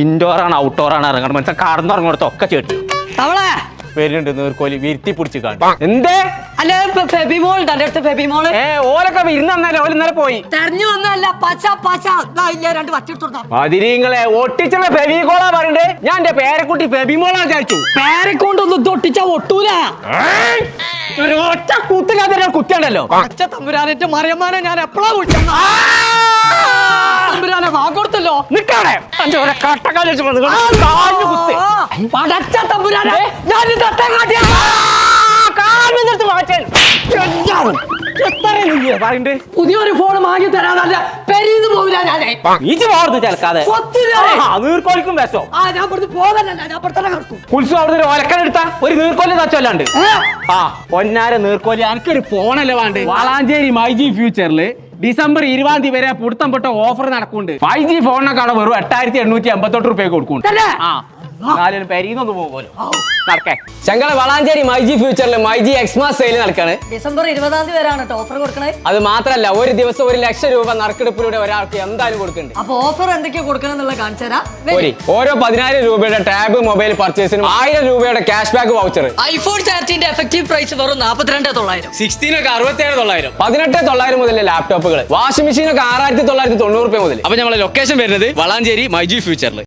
Indoor ആണ് outdoor ആണ് ഇറങ്ങണം മനസ്സിലാ കടന്നിറങ്ങോടത്തൊക്കെ ചേട്ടു തവളെ വരുന്നുണ്ട് നീർക്കോലി വിരുത്തി പിടിച്ച് കാണും എന്തേ അല്ല ഫെബിമോൾ തന്റെ അടുത്ത് ഫെബിമോള് ഓലൊക്കെ ഇരുന്ന് തന്നാലേ ഓല് ഇന്നലെ പോയി തെരഞ്ഞു വന്നല്ല പച്ച പച്ച ഇല്ല രണ്ട് വച്ചിട്ട് അതിരിങ്ങളെ ഒട്ടിച്ചുള്ള ഫെബികോളാ പറയണ്ടേ ഞാൻ എന്റെ പേരക്കുട്ടി ഫെബിമോളാ വിചാരിച്ചു പേരെക്കൊണ്ടൊന്നും തൊട്ടിച്ച ഒട്ടൂല ഒരു ഒറ്റ കുത്തില്ലാത്ത കുത്തിയുണ്ടല്ലോ പച്ച തമ്പുരാനെ മറിയമ്മാനെ ഞാൻ എപ്പോഴാ വിളിച്ചത് തമ്പുരാനെ വാഗൊടുത്തല്ലോ നിക്കാണേ എന്റെ ഒരു കട്ടക്കാലി കുത്ത് പടച്ച തമ്പുരാനെ ഞാൻ തട്ടം കാട്ടിയ പുതിയൊരു ഫോൺ വാങ്ങി തരാനല്ല പെരീന്ന് പോവില്ല ഞാനേ ഈച്ച് പോർന്ന് ചേർക്കാതെ നീർക്കോലിക്കും വെച്ചോ ഞാൻ ഇവിടുന്ന് പോകാനല്ല ഞാൻ ഇവിടെ തന്നെ കിടക്കും ഉത്സവം അവിടുന്ന് ഒലക്കനെടുത്ത ഒരു നീർക്കോലി തച്ചല്ലാണ്ട് ആ പൊന്നാര നീർക്കോലി എനിക്കൊരു ഫോണല്ലേ വേണ്ട വളാഞ്ചേരി മൈജി ഫ്യൂച്ചറില് ഡിസംബർ 20 വരെ പുടുത്തം പൊട്ട ഓഫർ നടക്കുന്നുണ്ട് 5G ഫോണിനൊക്കെ വെറും 8888 രൂപ കൊടുക്കുന്നുണ്ട് നാലും പെരീന്നൊന്ന് പോകുമല്ലോ നടക്കേ ഞങ്ങളെ വളാഞ്ചേരി മൈജി ഫ്യൂച്ചറിൽ മൈജി എക്സ്മാസ് സെയിൽ നടക്കാണ് ഡിസംബർ 20 വരെയാണ് ഓഫർ കൊടുക്കണേ അത് മാത്രല്ല ഒരു ദിവസം 1 ലക്ഷം രൂപ നറുക്കെടുപ്പിലൂടെ ഒരാൾക്ക് എന്തായാലും കൊടുക്കുന്നുണ്ട് അപ്പൊ ഓഫർ എന്തൊക്കെയാ കൊടുക്കണം എന്നുള്ള കാണിച്ചു തരാം ഓരോ 10,000 രൂപയുടെ ടാബ് മൊബൈൽ പർച്ചേസിനും 1000 രൂപയുടെ cash back voucher iPhone 13 effective price വെറും 42,900 16 ഒക്കെ 67,900 18,900 മുതൽ ലാപ്ടോപ്പുകൾ വാഷിംഗ് മെഷീൻ ഒക്കെ 6,990 രൂപ മുതൽ. അപ്പൊ നമ്മളെ ലൊക്കേഷൻ വരുന്നത് വളാഞ്ചേരി മൈജി ഫ്യൂച്ചറിൽ